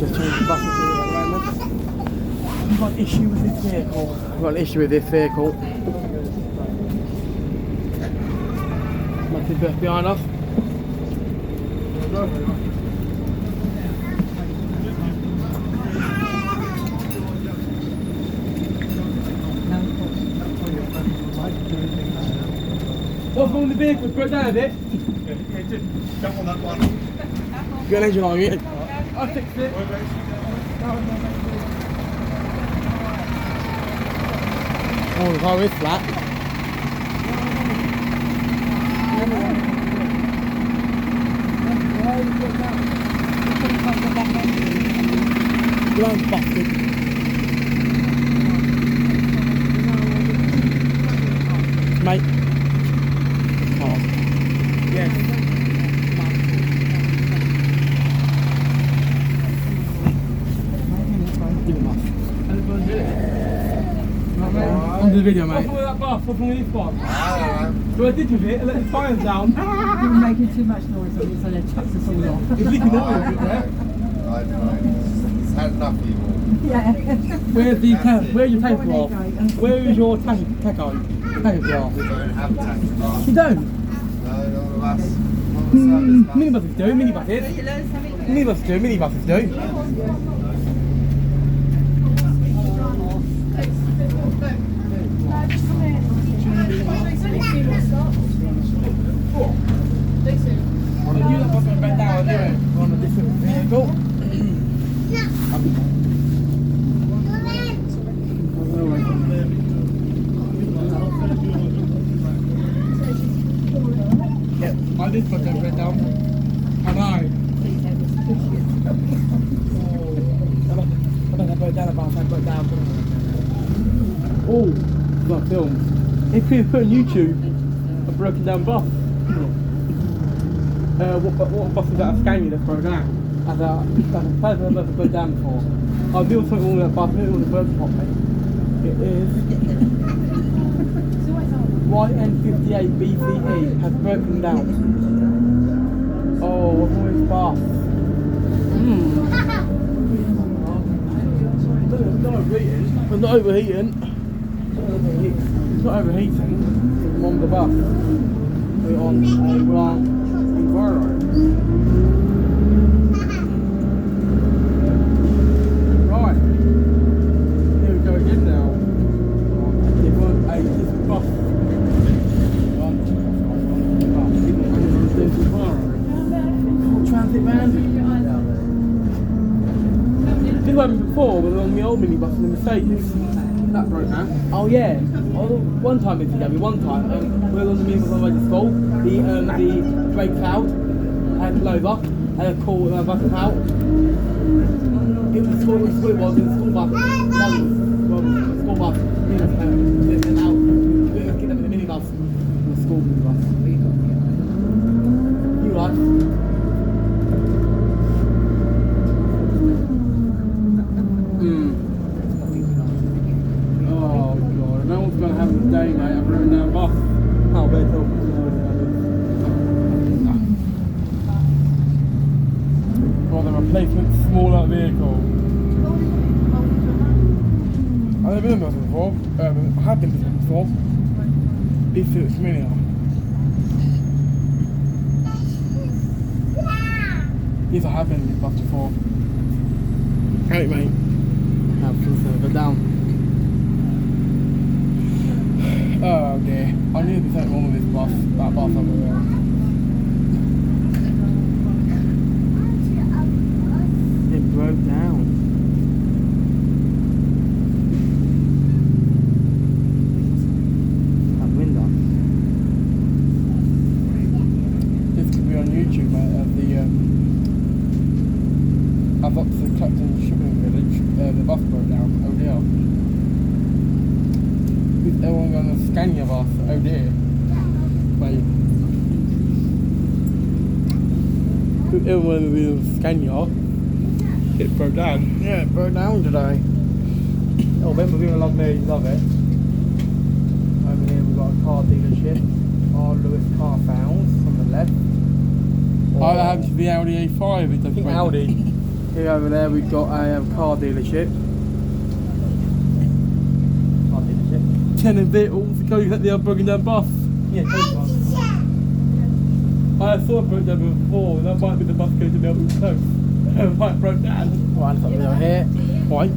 just changed the bus at the moment. We've got an issue with this vehicle. We've got an issue with this vehicle. Must be behind us. What's wrong with the vehicle? Broke down a bit? Yeah, just jump on that one. You got an engine on it? I'll fix it. Oh, the car is flat. Blind bastard. Mate. Oh. Yes. Give him off. Under the video, mate. What's wrong with that bus? What's wrong with this one? So I did with it, I let the tyres down. You were making too much noise on it, so they chucked us all off. It's leaking oil, is it there? I know. It's had enough evil. Yeah. Where's the where's your tachograph? Where is your tachograph? We don't have tachograph. You don't? No, none of us. Minibuses do, minibuses. Minibuses do, minibuses do. I knew that wasn't back down, I knew it. We're on a different vehicle. Yep, I did put that red down. I know. I put down about I put down. Oh, got film. If we put on YouTube a broken down bus. What bus is that? A Scania that's broken down? As a person I've never put down before. I'll do something on that bus, maybe on the bird properly. It is YN58BCE has broken down. Oh, what's wrong with this bus? It's not overheating. It's not overheating. It's on the bus. We're on Enviro. Right. Here we go again now. It was a bus. Transit van. This happened before, we were on the old minibus in the Mercedes. That broke down. Oh yeah. One time in TW, one time we were on the minibus on the way to school. The brakes out, and over, and a call bus out. It was school. It was the school bus. No, school bus. And out. We were getting them in the minibus. The school minibus. You right? Oh god, no one's gonna have this day, mate. I've ruined that bus. Oh, better talk. For the replacement smaller vehicle. I've never been in this before. I have been in this before. This suits me now. Yes, I have been in this bus before. Hey mate. Have things go down. Oh dear. I knew there was something wrong with this bus. That bus over there. It broke down. That window. This could be on YouTube, mate. I've up to the Clacton Shipping Village, the bus broke down, oh dear. Is everyone going to Scania bus, oh dear. Wait. If everyone will be in Scania, it broke down. Yeah, it broke down today. Oh, Ben will be gonna love me, love it. Over here we've got a car dealership. Our Lewis Car Founds on the left. I have the Audi A5, it doesn't break. Audi. Here over there we've got a car dealership. Car dealership. Tenant vehicles, go get the broken down bus. Yeah, those ones. I saw it broke down before, that might be the bus going to Melbourne Coast. It might broke down. Right, something over here. Why?